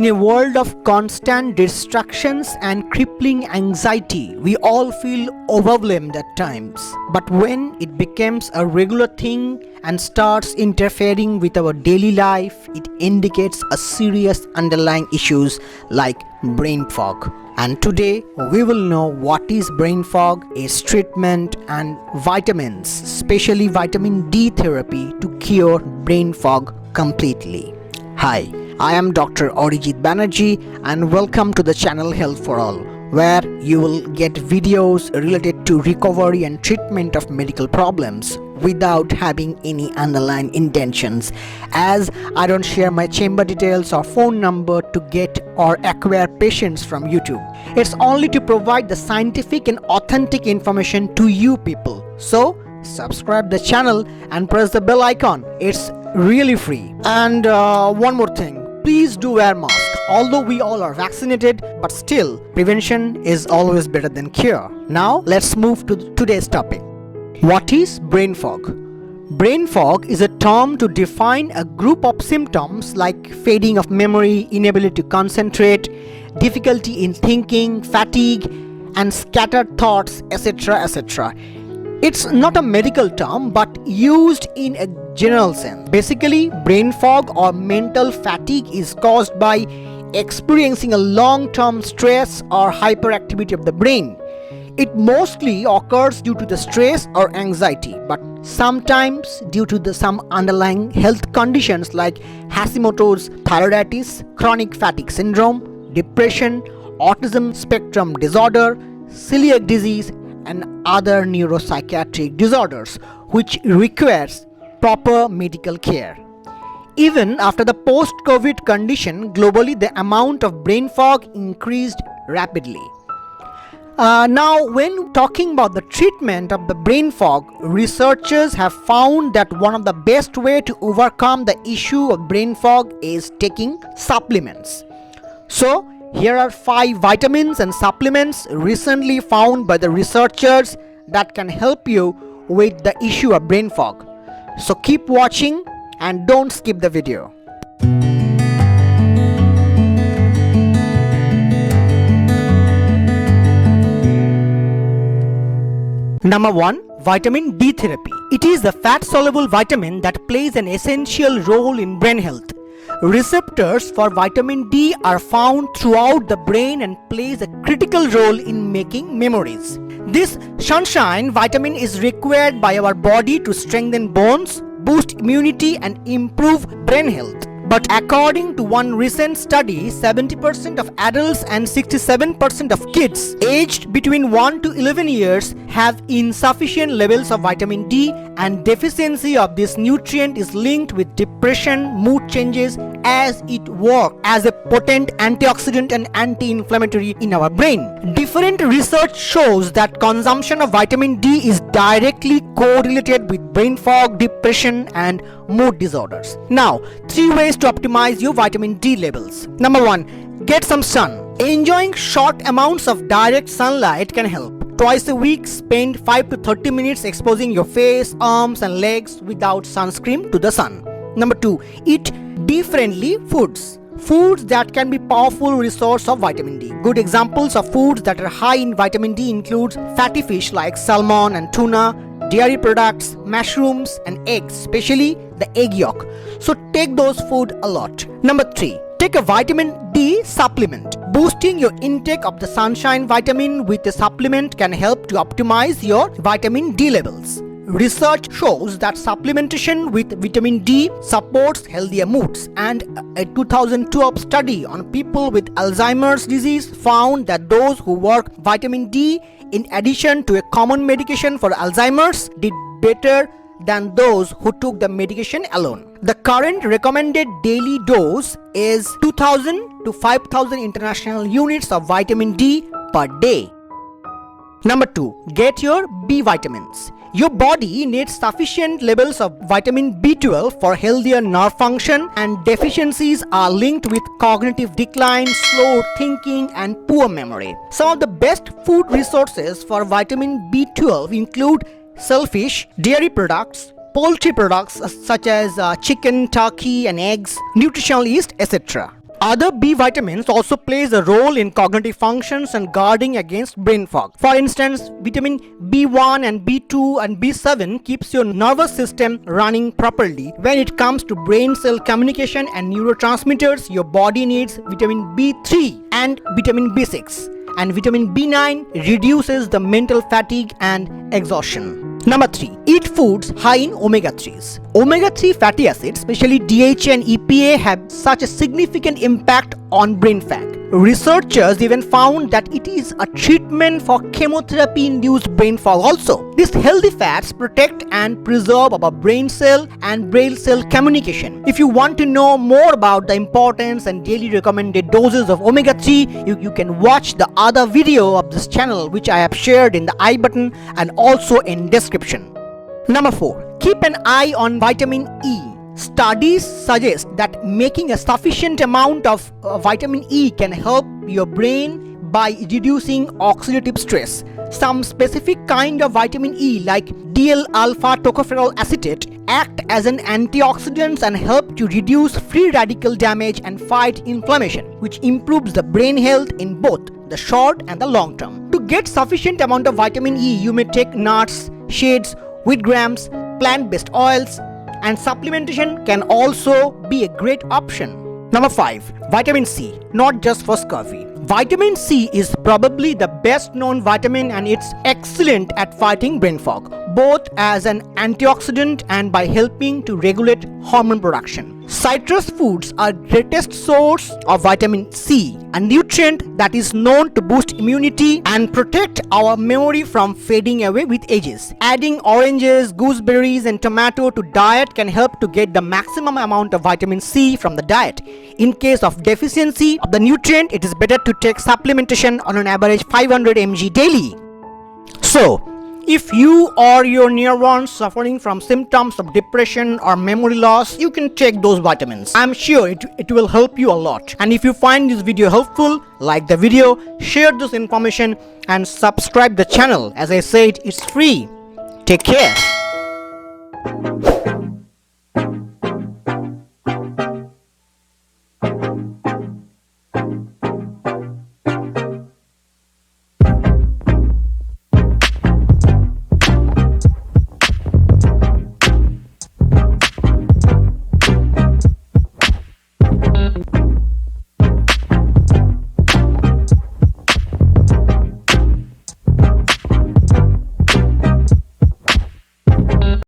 In a world of constant distractions and crippling anxiety, we all feel overwhelmed at times. But when it becomes a regular thing and starts interfering with our daily life, it indicates a serious underlying issues like brain fog. And today we will know what is brain fog, its treatment and vitamins, especially vitamin D therapy to cure brain fog completely. Hi, I am Dr. Arijit Banerjee and welcome to the channel Health for All, where you will get videos related to recovery and treatment of medical problems without having any underlying intentions, as I don't share my chamber details or phone number to get or acquire patients from YouTube. It's only to provide the scientific and authentic information to you people. So subscribe the channel and press the bell icon. It's really free. And one more thing, please do wear mask. Although we all are vaccinated, but still prevention is always better than cure. Now let's move to today's topic. What is brain fog? Brain fog is a term to define a group of symptoms like fading of memory, inability to concentrate, difficulty in thinking, fatigue, and scattered thoughts, etc. etc. It's not a medical term but used in a general sense. Basically, brain fog or mental fatigue is caused by experiencing a long-term stress or hyperactivity of the brain. It mostly occurs due to the stress or anxiety, but sometimes due to some underlying health conditions like Hashimoto's thyroiditis, chronic fatigue syndrome, depression, autism spectrum disorder, celiac disease, and other neuro-psychiatric disorders, which requires proper medical care. Even after the post-COVID condition, globally the amount of brain fog increased rapidly. Now, when talking about the treatment of the brain fog, researchers have found that one of the best way to overcome the issue of brain fog is taking supplements. So, here are 5 vitamins and supplements recently found by the researchers that can help you with the issue of brain fog. So keep watching and don't skip the video. Number 1. Vitamin D therapy. It is the fat-soluble vitamin that plays an essential role in brain health. Receptors for vitamin D are found throughout the brain and plays a critical role in making memories. This sunshine vitamin is required by our body to strengthen bones, boost immunity and improve brain health. But according to one recent study, 70% of adults and 67% of kids aged between 1 to 11 years have insufficient levels of vitamin D, and deficiency of this nutrient is linked with depression, mood changes, as it works as a potent antioxidant and anti-inflammatory in our brain. Different research shows that consumption of vitamin D is directly correlated with brain fog, depression and mood disorders. Now, 3 ways to optimize your vitamin D levels. Number 1. Get some sun. Enjoying short amounts of direct sunlight can help. Twice a week, spend 5 to 30 minutes exposing your face, arms and legs without sunscreen to the sun. Number 2. Eat D-friendly foods. Foods that can be powerful resource of vitamin D. Good examples of foods that are high in vitamin D include fatty fish like salmon and tuna, dairy products, mushrooms and eggs, especially the egg yolk. So take those food a lot. Number 3. Take a vitamin D supplement. Boosting your intake of the sunshine vitamin with a supplement can help to optimize your vitamin D levels. Research shows that supplementation with vitamin D supports healthier moods, and a 2012 study on people with Alzheimer's disease found that those who work vitamin D in addition to a common medication for Alzheimer's did better than those who took the medication alone. The current recommended daily dose is 2000 to 5000 international units of vitamin D per day. Number 2. Get your B vitamins. Your body needs sufficient levels of vitamin B12 for healthier nerve function, and deficiencies are linked with cognitive decline, slow thinking and poor memory. Some of the best food resources for vitamin B12 include shellfish, dairy products, poultry products such as chicken, turkey and eggs, nutritional yeast, etc. Other B vitamins also plays a role in cognitive functions and guarding against brain fog. For instance, vitamin B1 and B2 and B7 keeps your nervous system running properly. When it comes to brain cell communication and neurotransmitters, your body needs vitamin B3 and vitamin B6. And vitamin B9 reduces the mental fatigue and exhaustion. Number 3. Eat foods high in omega-3s. Omega-3 fatty acids, especially DHA and EPA, have such a significant impact on brain fat. Researchers even found that it is a treatment for chemotherapy-induced brain fog also. These healthy fats protect and preserve our brain cell and brain cell communication. If you want to know more about the importance and daily recommended doses of omega-3, you can watch the other video of this channel which I have shared in the I button and also in description. Number 4. Keep an eye on vitamin E. Studies suggest that making a sufficient amount of vitamin E can help your brain by reducing oxidative stress. Some specific kind of vitamin E like DL-alpha tocopherol acetate act as an antioxidant and help to reduce free radical damage and fight inflammation, which improves the brain health in both the short and the long term. To get sufficient amount of vitamin E, you may take nuts, seeds, wheat grams, plant-based oils, and supplementation can also be a great option. Number 5. Vitamin C, not just for scurvy. Vitamin C is probably the best known vitamin and it's excellent at fighting brain fog, both as an antioxidant and by helping to regulate hormone production. Citrus foods are greatest source of vitamin C, a nutrient that is known to boost immunity and protect our memory from fading away with ages. Adding oranges, gooseberries and tomato to diet can help to get the maximum amount of vitamin C from the diet. In case of deficiency of the nutrient, it is better to take supplementation on an average 500 mg daily. So, if you or your near ones suffering from symptoms of depression or memory loss, you can take those vitamins. I'm sure it will help you a lot. And if you find this video helpful, like the video, share this information and subscribe the channel. As I said, it's free. Take care.